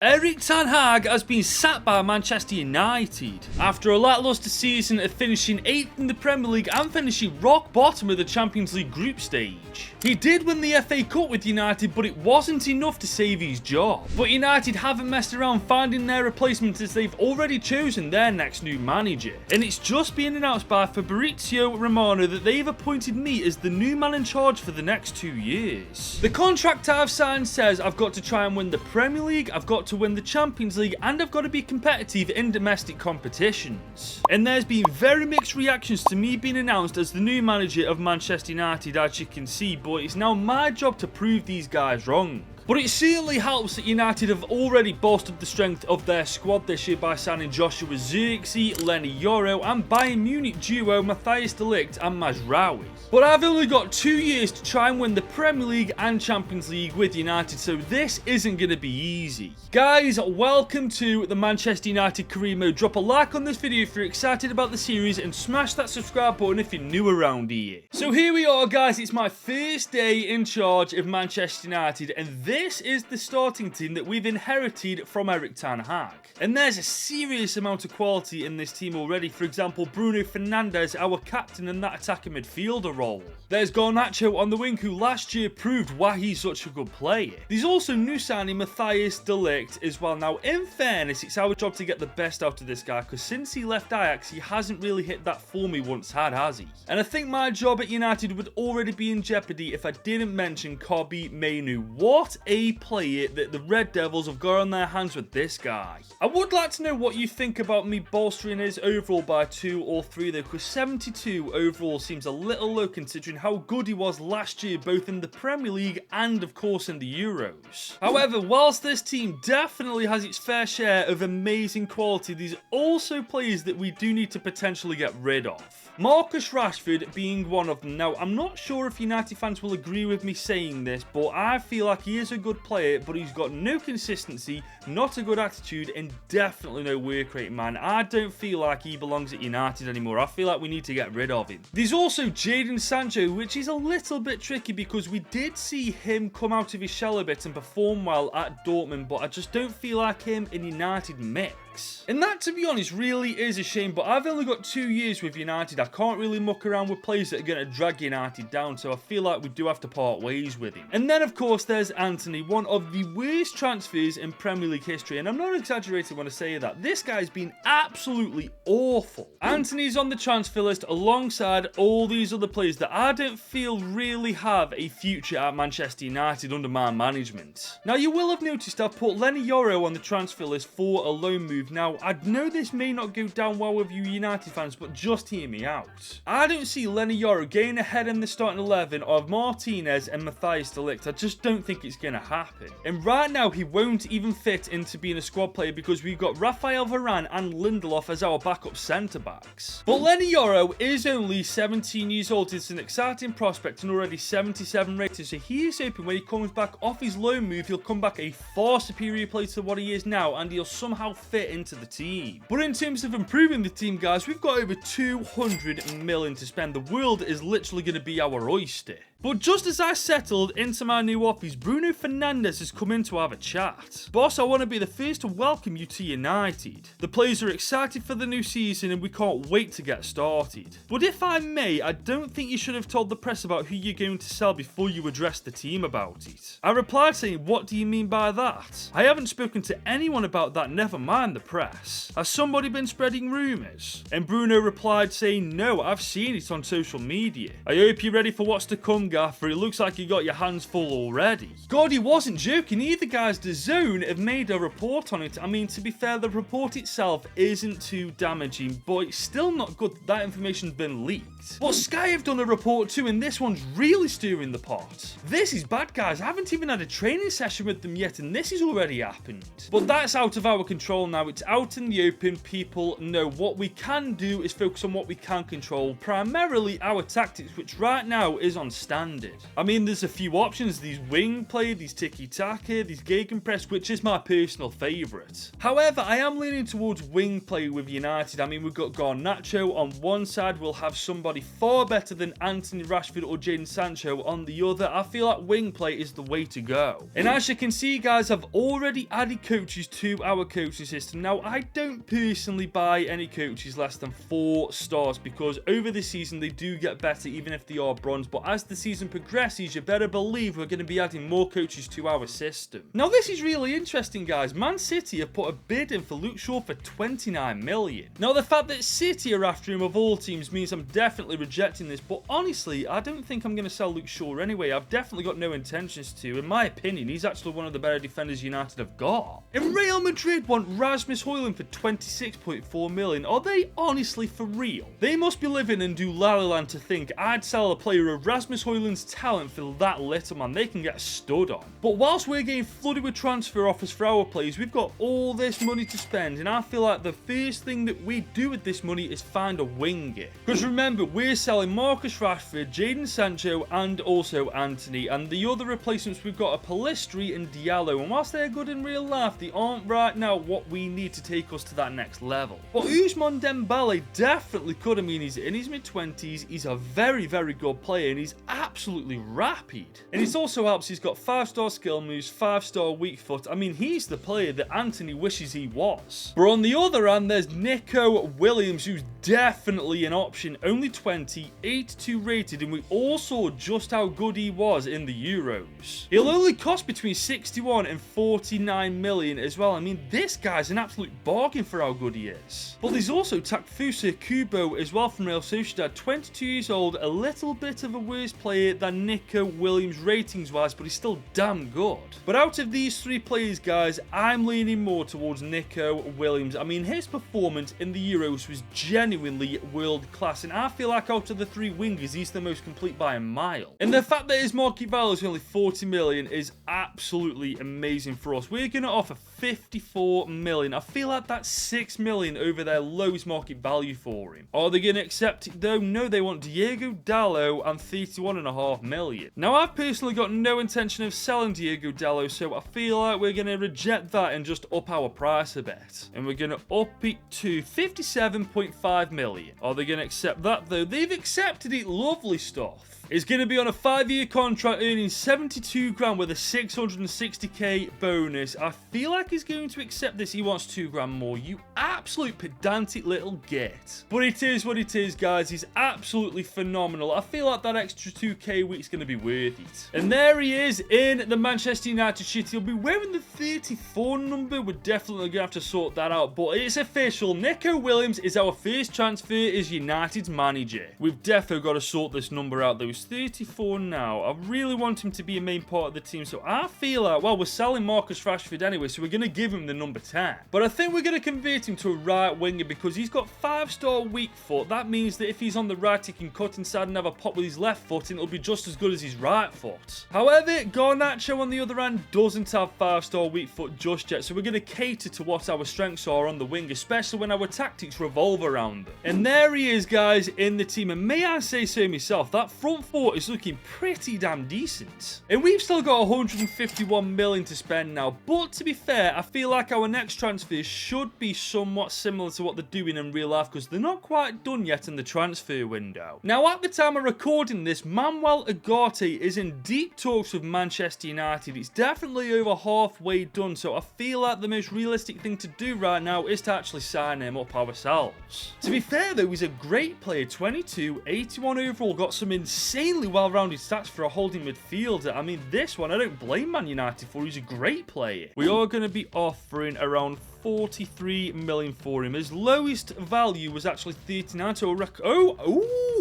Erik ten Hag has been sacked by Manchester United after a lacklustre season of finishing 8th in the Premier League and finishing rock bottom of the Champions League group stage. He did win the FA Cup with United, but it wasn't enough to save his job. But United haven't messed around finding their replacement, as they've already chosen their next new manager. And it's just been announced by Fabrizio Romano that they've appointed me as the new man in charge for the next 2 years. The contract I've signed says I've got to try and win the Premier League, I've got to win the Champions League, and I've got to be competitive in domestic competitions. And there's been very mixed reactions to me being announced as the new manager of Manchester United, as you can see, but it's now my job to prove these guys wrong. But it certainly helps that United have already bolstered the strength of their squad this year by signing Joshua Zirkzee, Lenny Yoro, and Bayern Munich duo Matthijs de Ligt and Mazraoui. But I've only got 2 years to try and win the Premier League and Champions League with United, so this isn't going to be easy. Guys, welcome to the Manchester United career mode. Drop a like on this video if you're excited about the series, and smash that subscribe button if you're new around here. So here we are, guys. It's my first day in charge of Manchester United, and this is the starting team that we've inherited from Erik ten Hag. And there's a serious amount of quality in this team already. For example, Bruno Fernandes, our captain in that attacking midfielder role. There's Garnacho on the wing, who last year proved why he's such a good player. There's also new signing Matthijs de Ligt as well. Now, in fairness, it's our job to get the best out of this guy, because since he left Ajax, he hasn't really hit that form he once had, has he? And I think my job at United would already be in jeopardy if I didn't mention Kobbie Mainoo. What a player that the Red Devils have got on their hands with this guy. I would like to know what you think about me bolstering his overall by 2 or 3 though, because 72 overall seems a little low considering how good he was last year, both in the Premier League and of course in the Euros. However, whilst this team definitely has its fair share of amazing quality, there's also players that we do need to potentially get rid of. Marcus Rashford being one of them. Now, I'm not sure if United fans will agree with me saying this, but I feel like he is a good player, but he's got no consistency, not a good attitude, and definitely no work rate, man. I don't feel like he belongs at United anymore. I feel like we need to get rid of him. There's also Jadon Sancho, which is a little bit tricky because we did see him come out of his shell a bit and perform well at Dortmund, but I just don't feel like him in United mix. And that, to be honest, really is a shame, but I've only got 2 years with United. I can't really muck around with players that are going to drag United down, so I feel like we do have to part ways with him. And then, of course, there's Antony, one of the worst transfers in Premier League history, and I'm not exaggerating when I say that. This guy's been absolutely awful. Antony's on the transfer list alongside all these other players that I don't feel really have a future at Manchester United under my management. Now, you will have noticed I've put Lenny Yoro on the transfer list for a loan move. Now, I know this may not go down well with you United fans, but just hear me out. I don't see Lenny Yoro getting ahead in the starting 11 of Martinez and Matthijs de Ligt. I just don't think it's going to happen. And right now, he won't even fit into being a squad player because we've got Rafael Varane and Lindelof as our backup centre-backs. But Lenny Yoro is only 17 years old. It's an exciting prospect and already 77 rated, so he is hoping when he comes back off his loan move, he'll come back a far superior player to what he is now, and he'll somehow fit into the team. But in terms of improving the team, guys, we've got over 200 million to spend. The world is literally going to be our oyster. But just as I settled into my new office, Bruno Fernandes has come in to have a chat. Boss, I want to be the first to welcome you to United. The players are excited for the new season and we can't wait to get started. But if I may, I don't think you should have told the press about who you're going to sell before you addressed the team about it. I replied saying, what do you mean by that? I haven't spoken to anyone about that, never mind the press. Has somebody been spreading rumours? And Bruno replied saying, no, I've seen it on social media. I hope you're ready for what's to come, Gaffer. It looks like you got your hands full already. God, he wasn't joking either, guys. The Zone have made a report on it. I mean, to be fair, the report itself isn't too damaging, but it's still not good that information's been leaked. But Sky have done a report too, and this one's really stirring the pot. This is bad, guys. I haven't even had a training session with them yet, and this has already happened. But that's out of our control now. It's out in the open. People know what we can do is focus on what we can control, primarily our tactics, which right now is on stand. standard. I mean, there's a few options, these wing play, these tiki-taka, these gegenpress, which is my personal favourite. However, I am leaning towards wing play with United. I mean, we've got Garnacho on one side, we'll have somebody far better than Anthony Rashford or Jadon Sancho on the other. I feel like wing play is the way to go. And as you can see, guys, I've already added coaches to our coaching system. Now, I don't personally buy any coaches less than 4 stars because over the season they do get better even if they are bronze, but as the season progresses, you better believe we're going to be adding more coaches to our system. Now, this is really interesting, guys. Man City have put a bid in for Luke Shaw for 29 million. Now, the fact that City are after him of all teams means I'm definitely rejecting this, but honestly, I don't think I'm going to sell Luke Shaw anyway. I've definitely got no intentions to. In my opinion, he's actually one of the better defenders United have got. And Real Madrid want Rasmus Højlund for 26.4 million. Are they honestly for real? They must be living in La La Land to think I'd sell a player of Rasmus Højlund's talent for that little, man. They can get stood on. But whilst we're getting flooded with transfer offers for our players, we've got all this money to spend, and I feel like the first thing that we do with this money is find a winger. Because remember, we're selling Marcus Rashford, Jadon Sancho, and also Anthony, and the other replacements we've got are Pellistri and Diallo, and whilst they're good in real life, they aren't right now what we need to take us to that next level. But Ousmane Dembele definitely could. I mean, he's in his mid-20s, he's a very, very good player, and he's absolutely rapid. And it also helps he's got 5-star skill moves, 5-star weak foot. I mean, he's the player that Anthony wishes he was. But on the other hand, there's Nico Williams, who's definitely an option. Only 20, 82 rated, and we all saw just how good he was in the Euros. He'll only cost between 61 and 49 million as well. I mean, this guy's an absolute bargain for how good he is. But there's also Takfusa Kubo as well from Real Sociedad, 22 years old, a little bit of a worse player than Nico Williams ratings-wise, but he's still damn good. But out of these 3 players, guys, I'm leaning more towards Nico Williams. I mean, his performance in the Euros was genuinely world-class, and I feel like out of the 3 wingers, he's the most complete by a mile. And the fact that his market value is only 40 million is absolutely amazing for us. We're going to offer 54 million. I feel like that's 6 million over their lowest market value for him. Are they going to accept it though? No, they want Diego Dallo and 31.5 million. Now, I've personally got no intention of selling Diego Dallo, so I feel like we're going to reject that and just up our price a bit. And we're going to up it to 57.5 million. Are they going to accept that though? They've accepted it. Lovely stuff. Is going to be on a 5-year contract earning 72 grand with a 660k bonus. I feel like he's going to accept this. He wants 2 grand more. You absolute pedantic little git. But it is what it is, guys. He's absolutely phenomenal. I feel like that extra 2k a week is going to be worth it. And there he is in the Manchester United shit. He'll be wearing the 34 number. We're definitely going to have to sort that out. But it's official. Nico Williams is our first transfer as United's manager. We've definitely got to sort this number out though. 34 now. I really want him to be a main part of the team, so I feel like, well, we're selling Marcus Rashford anyway, so we're going to give him the number 10. But I think we're going to convert him to a right winger because he's got 5-star weak foot. That means that if he's on the right, he can cut inside and have a pop with his left foot, and it'll be just as good as his right foot. However, Garnacho, on the other hand, doesn't have 5-star weak foot just yet, so we're going to cater to what our strengths are on the wing, especially when our tactics revolve around them. And there he is, guys, in the team, and may I say so myself, that front 4 is looking pretty damn decent. And we've still got 151 million to spend now, but to be fair, I feel like our next transfers should be somewhat similar to what they're doing in real life because they're not quite done yet in the transfer window. Now, at the time of recording this, Manuel Ugarte is in deep talks with Manchester United. It's definitely over halfway done, so I feel like the most realistic thing to do right now is to actually sign him up ourselves. To be fair though, he's a great player, 22, 81 overall, got some insanely well-rounded stats for a holding midfielder. I mean, this one I don't blame Man United for. He's a great player. We are going to be offering around 43 million for him. His lowest value was actually 39 to a record.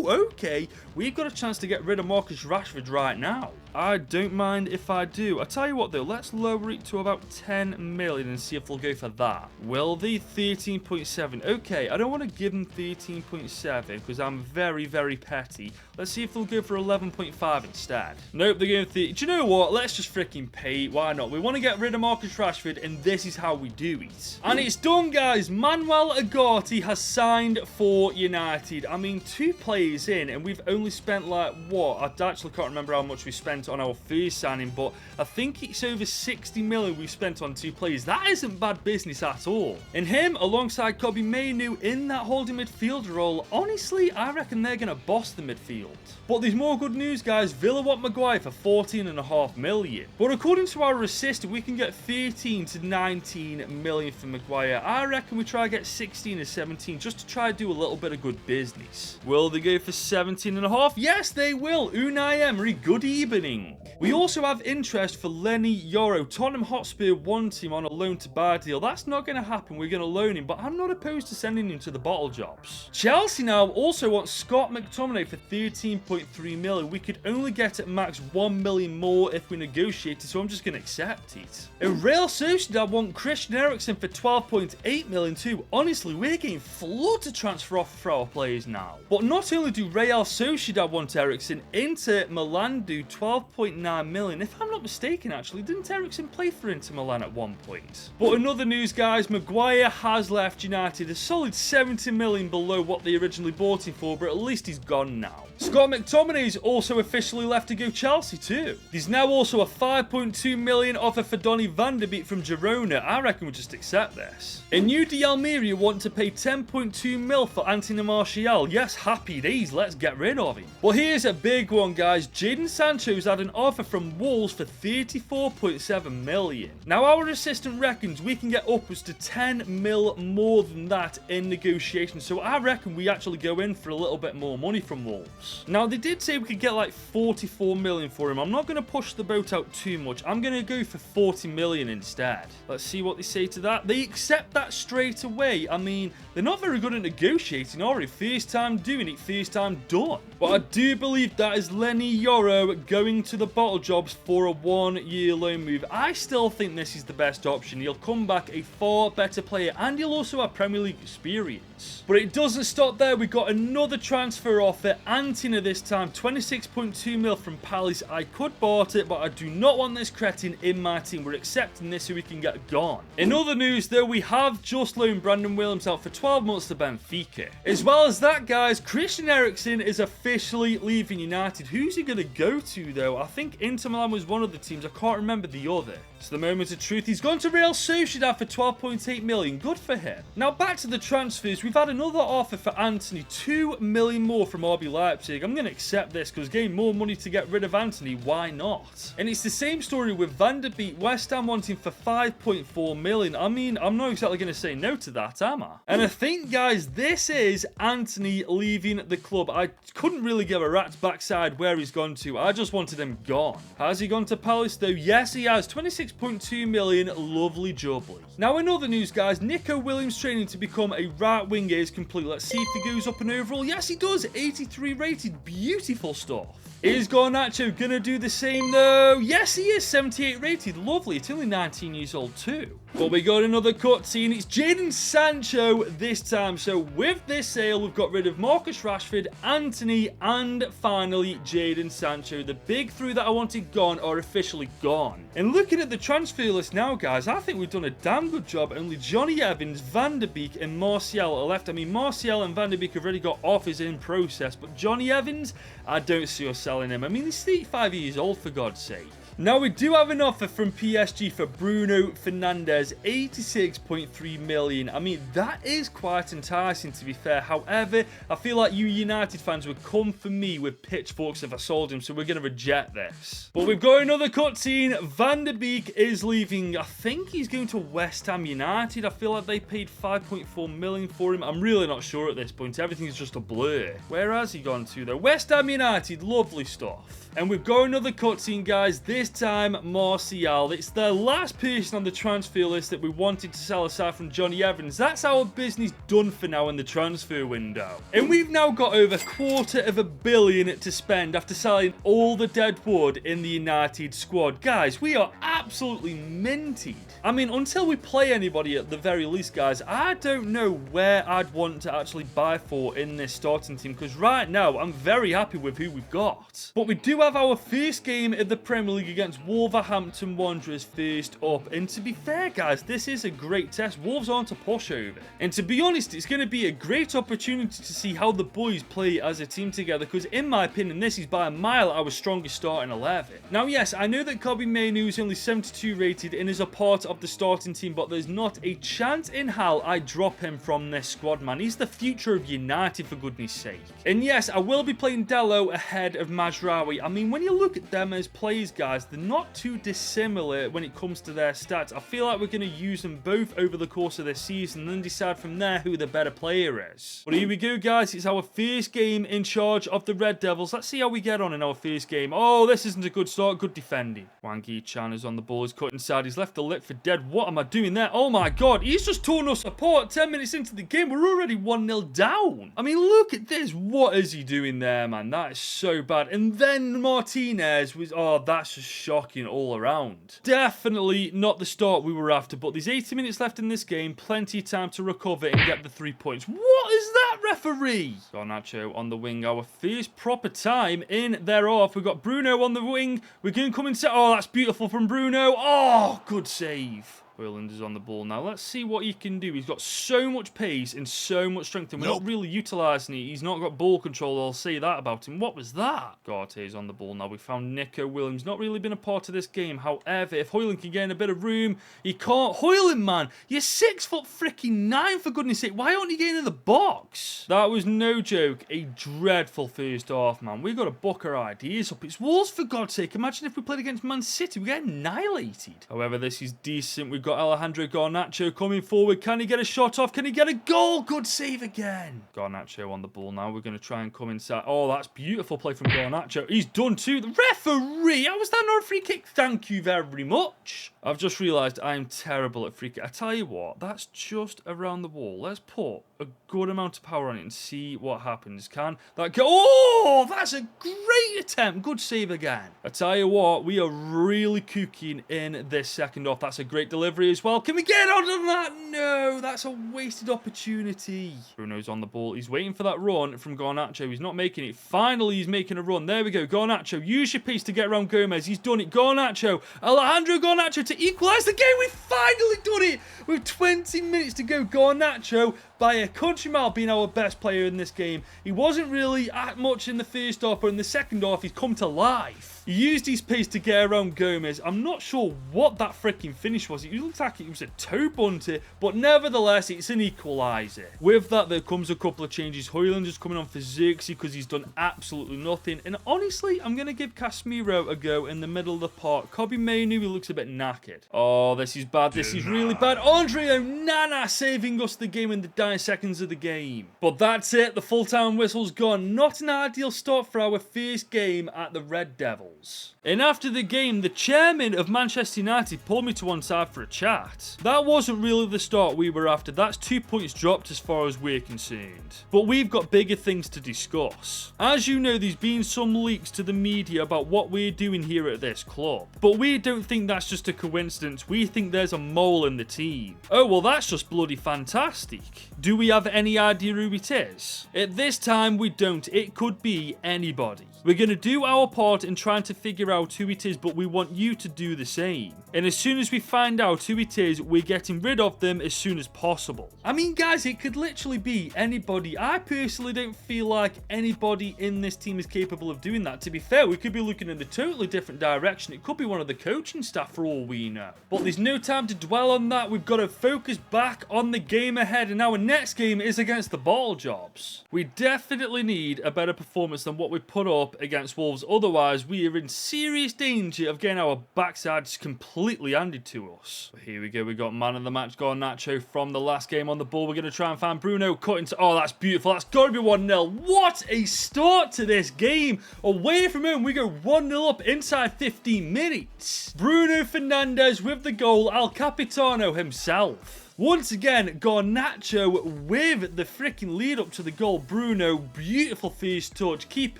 Okay. We've got a chance to get rid of Marcus Rashford right now. I don't mind if I do. I tell you what though, let's lower it to about 10 million and see if they'll go for that. Will they? 13.7. Okay, I don't want to give them 13.7 because I'm very, very petty. Let's see if they'll go for 11.5 instead. Nope, they're going 30. Do you know what? Let's just freaking pay it. Why not? We want to get rid of Marcus Rashford, and this is how we do it. And it's done, guys. Manuel Ugarte has signed for United. I mean, 2 players players in, and we've only spent like, what? I actually can't remember how much we spent on our first signing, but I think it's over 60 million we've spent on 2 players. That isn't bad business at all. And him, alongside Kobbie Mainoo in that holding midfielder role, honestly, I reckon they're going to boss the midfield. But there's more good news, guys. Villa want Maguire for 14.5 million. But according to our assistant, we can get 13 to 19 million for Maguire. I reckon we try to get 16 or 17 just to try to do a little bit of good business. Will they go for 17.5? Yes, they will. Unai Emery, good evening. We also have interest for Lenny Yoro. Tottenham Hotspur want him on a loan to buy deal. That's not going to happen. We're going to loan him, but I'm not opposed to sending him to the bottle jobs. Chelsea now also want Scott McTominay for 13.3 million. We could only get at max 1 million more if we negotiated, so I'm just going to accept it. And Real Sociedad want Christian Eriksen for 12.8 million too. Honestly, we're getting floods of transfer offers for our players now. But not only do Real Sociedad want Eriksen, Inter Milan do 12.9 million. If I'm not mistaken, actually, didn't Eriksen play for Inter Milan at one point? But in other news, guys, Maguire has left United, a solid 70 million below what they originally bought him for, but at least he's gone now. Scott McTominay's also officially left to go Chelsea too. There's now also a 5.2 million offer for Donny van de Beek from Girona. I reckon we'll just accept this. And New de Almeria want to pay 10.2 mil for Anthony Martial. Yes, happy days, let's get rid of him. Well, here's a big one, guys. Jadon Sancho's had an offer from Wolves for 34.7 million. Now, our assistant reckons we can get upwards to 10 mil more than that in negotiations, so I reckon we actually go in for a little bit more money from Wolves. Now, they did say we could get like 44 million for him. I'm not going to push the boat out too much. I'm going to go for 40 million instead. Let's see what they say to that. They accept that straight away. I mean, they're not very good at negotiating, are they? First time doing it, first time done. But I do believe that is Lenny Yoro going to the bottle jobs for a 1-year loan move. I still think this is the best option. He'll come back a far better player, and he'll also have Premier League experience. But it doesn't stop there. We got another transfer offer, Antina this time, 26.2 mil from Palace. I could bought it, but I do not want this cretin in my team. We're accepting this so we can get gone. In other news, though, we have just loaned Brandon Williams out for 12 months to Benfica. As well as that, guys, Christian Eriksen is officially leaving United. Who's he going to go to, though? I think Inter Milan was one of the teams. I can't remember the other. So the moment of truth, he's gone to Real Sociedad for 12.8 million. Good for him. Now, back to the transfers. We've had another offer for Anthony, 2 million more from RB Leipzig. I'm going to accept this because getting more money to get rid of Anthony, why not? And it's the same story with Van der Beek. West Ham wanting for 5.4 million. I mean, I'm not exactly going to say no to that, am I? And I think, guys, this is Anthony leaving the club. I couldn't really give a rat's backside where he's gone to. I just wanted him gone. Has he gone to Palace, though? Yes, he has. 26.2 million. Lovely jubbly. Now, in other news, guys, Nico Williams training to become a right winger is complete. Let's see if he goes up and overall. Yes, he does. 83 rated. Beautiful stuff. Is Garnacho going to do the same, though? Yes, he is. 78 rated. Lovely. It's only 19 years old, too. But we got another cutscene. It's Jadon Sancho this time. So with this sale, we've got rid of Marcus Rashford, Anthony, and finally Jadon Sancho. The big three that I wanted gone are officially gone. And looking at the transfer list now, guys, I think we've done a damn good job. Only Johnny Evans, Van der Beek, and Martial are left. I mean, Martial and Van der Beek have already got offers in process, but Johnny Evans, I don't see us selling him. I mean, he's 35 years old, for God's sake. Now, we do have an offer from PSG for Bruno Fernandes, 86.3 million. I mean, that is quite enticing, to be fair. However, I feel like you United fans would come for me with pitchforks if I sold him, so we're going to reject this. But we've got another cutscene. Van der Beek is leaving. I think he's going to West Ham United. I feel like they paid 5.4 million for him. I'm really not sure at this point. Everything's just a blur. Where has he gone to, though? West Ham United. Lovely stuff. And we've got another cutscene, guys. This time, Martial. It's the last person on the transfer list that we wanted to sell aside from Johnny Evans. That's our business done for now in the transfer window. And we've now got over $250 million to spend after selling all the dead wood in the United squad. Guys, we are absolutely minted. I mean, until we play anybody at the very least, guys, I don't know where I'd want to actually buy for in this starting team, because right now, I'm very happy with who we've got. But we do have our first game in the Premier League against Wolverhampton Wanderers first up. And to be fair, guys, this is a great test. Wolves aren't a pushover. And to be honest, it's going to be a great opportunity to see how the boys play as a team together, because in my opinion, this is by a mile our strongest starting 11. Now, yes, I know that Kobbie Mainoo is only 72 rated and is a part of the starting team, but there's not a chance in hell I drop him from this squad, man. He's the future of United, for goodness sake. And yes, I will be playing Dello ahead of Mazraoui. I mean, when you look at them as players, guys, they're not too dissimilar when it comes to their stats. I feel like we're going to use them both over the course of this season and then decide from there who the better player is. But here we go, guys. It's our first game in charge of the Red Devils. Let's see how we get on in our first game. Oh, this isn't a good start. Good defending. Wang Yi-chan is on the ball. He's cut inside. He's left the lip for dead. What am I doing there? Oh my god. He's just torn us apart. 10 minutes into the game, we're already 1-0 down. I mean, look at this. What is he doing there, man? That is so bad. And then Martinez was... Oh, that's just shocking all around. Definitely not the start we were after, but there's 80 minutes left in this game. Plenty of time to recover and get the 3 points. What is that, referee? Garnacho on the wing. Our first proper time in thereof. We've got Bruno on the wing. We're going to come and set... Oh, that's beautiful from Bruno. Oh, good save. Højlund is on the ball now. Let's see what he can do. He's got so much pace and so much strength, and we're not really utilising it. He's not got ball control, I'll say that about him. What was that? Garte's on the ball now. We found Nico Williams. Not really been a part of this game. However, if Højlund can get in a bit of room, he can't. Højlund, man, you're 6'9", for goodness sake. Why aren't you getting in the box? That was no joke. A dreadful first half, man. We've got to book our ideas up. It's Wolves, for God's sake. Imagine if we played against Man City. We get annihilated. However, this is decent. We've got Alejandro Garnacho coming forward. Can he get a shot off? Can he get a goal? Good save again. Garnacho on the ball now. We're going to try and come inside. Oh, that's beautiful play from Garnacho. He's done too. The referee. How was that not a free kick? Thank you very much. I've just realised I'm terrible at free kick. I tell you what, that's just around the wall. Let's put a good amount of power on it and see what happens. Can that go? Oh, that's a great attempt. Good save again. I tell you what, we are really cooking in this second half. That's a great delivery as well. Can we get out of that? No, that's a wasted opportunity. Bruno's on the ball. He's waiting for that run from Garnacho. He's not making it. Finally, he's making a run. There we go. Garnacho, use your pace to get around Gomez. He's done it. Garnacho, Alejandro Garnacho to equalise the game. We've finally done it. With 20 minutes to go, Garnacho, by a country mile, being our best player in this game. He wasn't really at much in the first half, but in the second half, he's come to life. He used his pace to get around Gomez. I'm not sure what that freaking finish was. It looked like it was a toe bunter, but nevertheless, it's an equaliser. With that, there comes a couple of changes. Højlund is coming on for Xerxes because he's done absolutely nothing. And honestly, I'm going to give Casemiro a go in the middle of the park. Kobbie Mainoo, he looks a bit knackered. Oh, this is bad. This is really bad. Andre Onana saving us the game in the dying seconds of the game. But that's it. The full-time whistle's gone. Not an ideal start for our first game at the Red Devils. And after the game, the chairman of Manchester United pulled me to one side for a chat. That wasn't really the start we were after. That's 2 points dropped as far as we're concerned. But we've got bigger things to discuss. As you know, there's been some leaks to the media about what we're doing here at this club. But we don't think that's just a coincidence. We think there's a mole in the team. Oh, well, that's just bloody fantastic. Do we have any idea who it is? At this time, we don't. It could be anybody. We're going to do our part in trying to figure out who it is, but we want you to do the same. And as soon as we find out who it is, we're getting rid of them as soon as possible. I mean, guys, it could literally be anybody. I personally don't feel like anybody in this team is capable of doing that. To be fair, we could be looking in a totally different direction. It could be one of the coaching staff for all we know. But there's no time to dwell on that. We've got to focus back on the game ahead. And our next game is against the Ball Jobs. We definitely need a better performance than what we put up against Wolves. Otherwise, we are in serious danger of getting our backsides completely handed to us. But here we go. We got man of the match Garnacho from the last game on the ball. We're going to try and find Bruno. Cut into... Oh, that's beautiful. That's got to be 1-0. What a start to this game. Away from home, we go 1-0 up inside 15 minutes. Bruno Fernandes with the goal. El Capitano himself. Once again, Garnacho with the freaking lead up to the goal. Bruno, beautiful first touch. Keep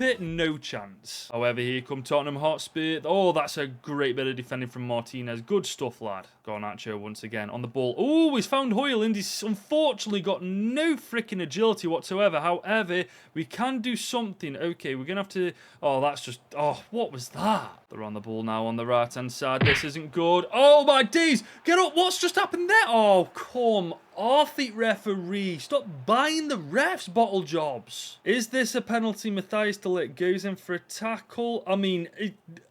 it, no chance. However, here come Tottenham Hotspur. Oh, that's a great bit of defending from Martinez. Good stuff, lad. Garnacho once again on the ball. Oh, he's found Højlund. He's unfortunately got no freaking agility whatsoever. However, we can do something. Okay, we're going to have to... Oh, that's just... Oh, what was that? They're on the ball now on the right-hand side. This isn't good. Oh, my days. Get up. What's just happened there? Oh, come off it, referee. Stop buying the refs bottle jobs. Is this a penalty? Matthias de Ligt goes in for a tackle. I mean,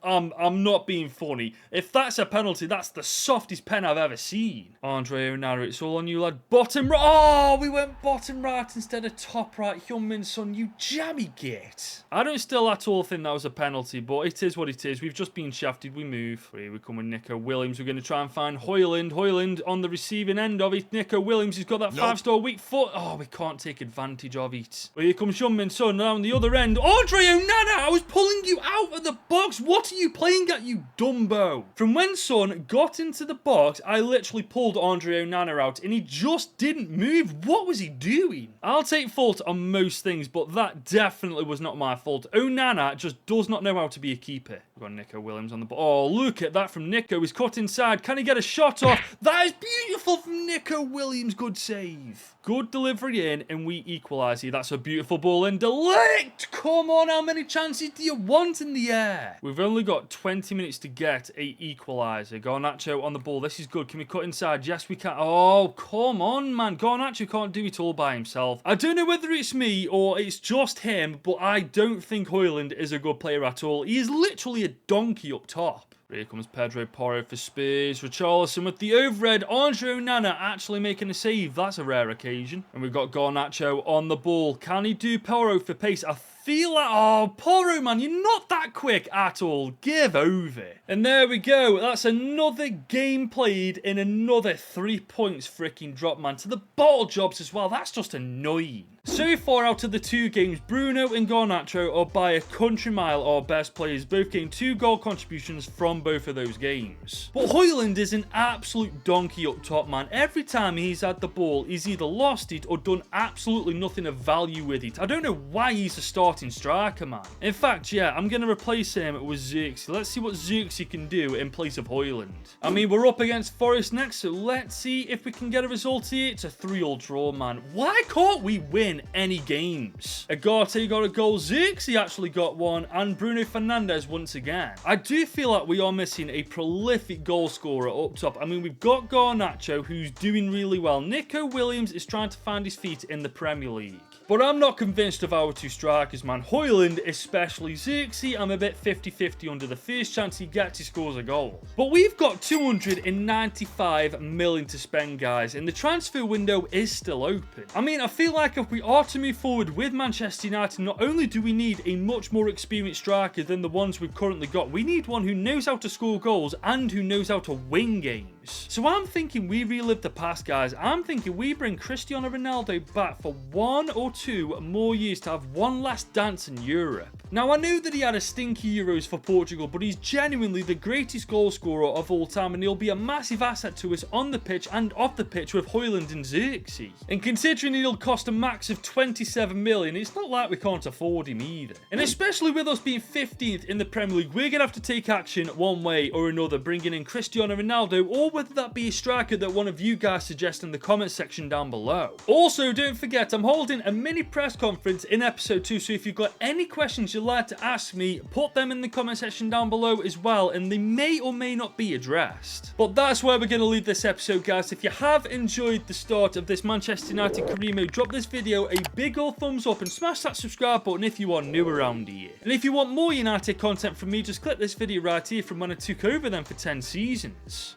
I'm not being funny. If that's a penalty, that's the softest pen I've ever seen. Andre Onana, it's all on you, lad. Bottom right. Oh, we went bottom right instead of top right. Hyun-Min Son, you jammy git. I don't still at all think that was a penalty, but it is what it is. We've just been shafted. We move. Here we come with Nico Williams. We're going to try and find Højlund. Højlund on the receiving end of it. Nico Williams, he's got that 5-star weak foot. Oh, we can't take advantage of it. Well, here comes Hyun-Min Son down the other end. Andre Onana, I was pulling you out of the box. What are you playing at, you Dumbo? From when Son got into the box, I literally pulled Andre Onana out and he just didn't move. What was he doing? I'll take fault on most things, but that definitely was not my fault. Onana just does not know how to be a keeper. We've got Nico Williams on the ball. Oh, look at that from Nico. He's cut inside. Can he get a shot off? That is beautiful from Nico Williams. Good save. Good delivery in, and we equalise here. That's a beautiful ball in. De Ligt! Come on, how many chances do you want in the air? We've only got 20 minutes to get a equaliser. Garnacho on the ball. This is good. Can we cut inside? Yes, we can. Oh, come on, man. Garnacho can't do it all by himself. I don't know whether it's me or it's just him, but I don't think Højlund is a good player at all. He is literally a donkey up top. Here comes Pedro Porro for Spurs. Richarlison with the overhead. Andre Onana actually making a save. That's a rare occasion. And we've got Garnacho on the ball. Can he do Porro for pace? I feel like... Oh, Porro, man, you're not that quick at all. Give over. And there we go. That's another game played in another 3 points freaking drop, man. To the bottle jobs as well. That's just annoying. So far out of the 2 games, Bruno and Garnacho are by a country mile our best players, both getting 2 goal contributions from both of those games. But Højlund is an absolute donkey up top, man. Every time he's had the ball, he's either lost it or done absolutely nothing of value with it. I don't know why he's a starting striker, man. In fact, yeah, I'm going to replace him with Zirkzee. Let's see what Zirkzee can do in place of Højlund. I mean, we're up against Forest next, so let's see if we can get a result here. It's a 3-all draw, man. Why can't we win any games? Agate got a goal, Zirkzee actually got one, and Bruno Fernandes once again. I do feel like we are missing a prolific goal scorer up top. I mean, we've got Garnacho, who's doing really well. Nico Williams is trying to find his feet in the Premier League. But I'm not convinced of our 2 strikers, man. Højlund, especially. Zirkzee, I'm a bit 50-50 under. The first chance he gets, he scores a goal. But we've got 295 million to spend, guys, and the transfer window is still open. I mean, I feel like if we are to move forward with Manchester United, not only do we need a much more experienced striker than the ones we've currently got, we need one who knows how to score goals and who knows how to win games. So I'm thinking we relive the past, guys. I'm thinking we bring Cristiano Ronaldo back for 1 or 2 more years to have one last dance in Europe. Now, I know that he had a stinky Euros for Portugal, but he's genuinely the greatest goal scorer of all time, and he'll be a massive asset to us on the pitch and off the pitch with Højlund and Zirkzee. And considering he'll cost a max of 27 million, it's not like we can't afford him either. And especially with us being 15th in the Premier League, we're going to have to take action one way or another, bringing in Cristiano Ronaldo, or whether that be a striker that one of you guys suggest in the comment section down below. Also, don't forget, I'm holding a mini press conference in episode 2, so if you've got any questions you'd like to ask me, put them in the comment section down below as well, and they may or may not be addressed. But that's where we're going to leave this episode, guys. If you have enjoyed the start of this Manchester United career mode, drop this video a big old thumbs up and smash that subscribe button if you are new around here. And if you want more United content from me, just click this video right here from when I took over them for 10 seasons.